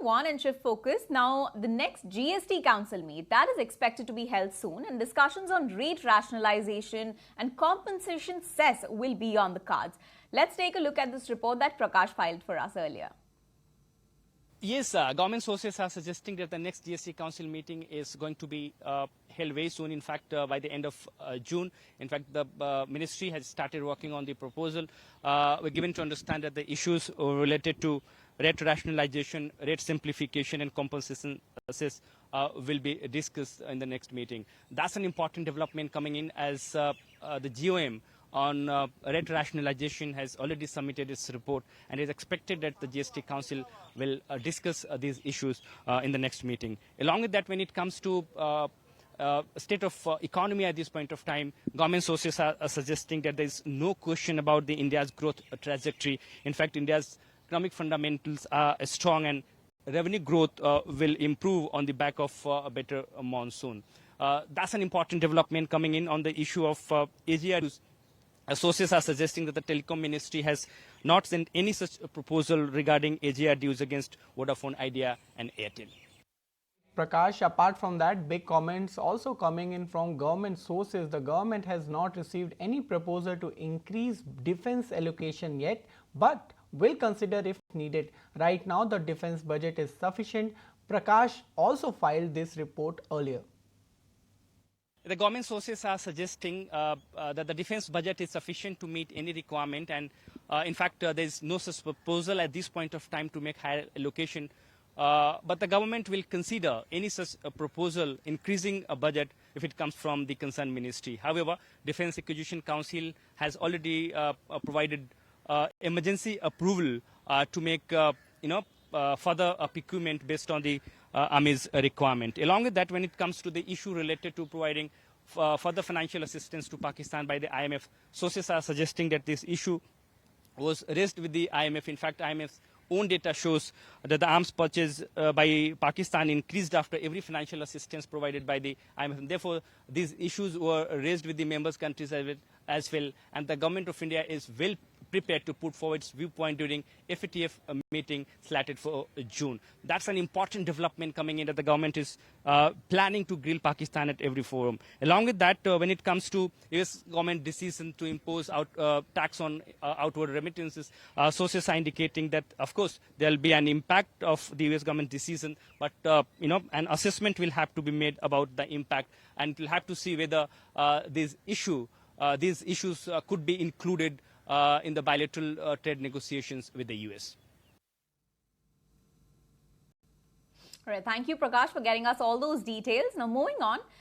One and shift focus. Now, the next GST Council meet that is expected to be held soon, and discussions on rate rationalization and compensation cess will be on the cards. Let's take a look at this report that Prakash filed for us earlier. Yes, government sources are suggesting that the next GST Council meeting is going to be held very soon, in fact, by the end of June. In fact, the ministry has started working on the proposal. We're given to understand that the issues related to rate rationalization, rate simplification, and compensation cess will be discussed in the next meeting. That's an important development coming in as the GOM on rate rationalization has already submitted its report, and it is expected that the GST Council will discuss these issues in the next meeting. Along with that, when it comes to state of economy at this point of time, government sources are suggesting that there is no question about the India's growth trajectory. In fact, India's economic fundamentals are strong, and revenue growth will improve on the back of a better monsoon. That's an important development coming in on the issue of AGR. Sources are suggesting that the Telecom Ministry has not sent any such proposal regarding AGR dues against Vodafone Idea and Airtel. Prakash, apart from that, big comments also coming in from government sources. The government has not received any proposal to increase defense allocation yet, but will consider if needed. Right now, the defense budget is sufficient. Prakash also filed this report earlier. The government sources are suggesting that the defense budget is sufficient to meet any requirement, and in fact, there is no such proposal at this point of time to make higher allocation. But the government will consider any such proposal increasing a budget if it comes from the concerned ministry. However, Defence Acquisition Council has already provided emergency approval to make further procurement based on the Army's requirement. Along with that, when it comes to the issue related to providing further financial assistance to Pakistan by the IMF, sources are suggesting that this issue was raised with the IMF. In fact, IMF's own data shows that the arms purchase by Pakistan increased after every financial assistance provided by the IMF. And therefore, these issues were raised with the members countries as well. And the government of India is well prepared to put forward its viewpoint during FATF meeting slated for June. That's an important development coming in, that the government is planning to grill Pakistan at every forum. Along with that, when it comes to US government decision to impose tax on outward remittances, sources are indicating that, of course, there will be an impact of the US government decision, but an assessment will have to be made about the impact, and we'll have to see whether these issues could be included in the bilateral trade negotiations with the US. All right, thank you, Prakash, for getting us all those details. Now, moving on.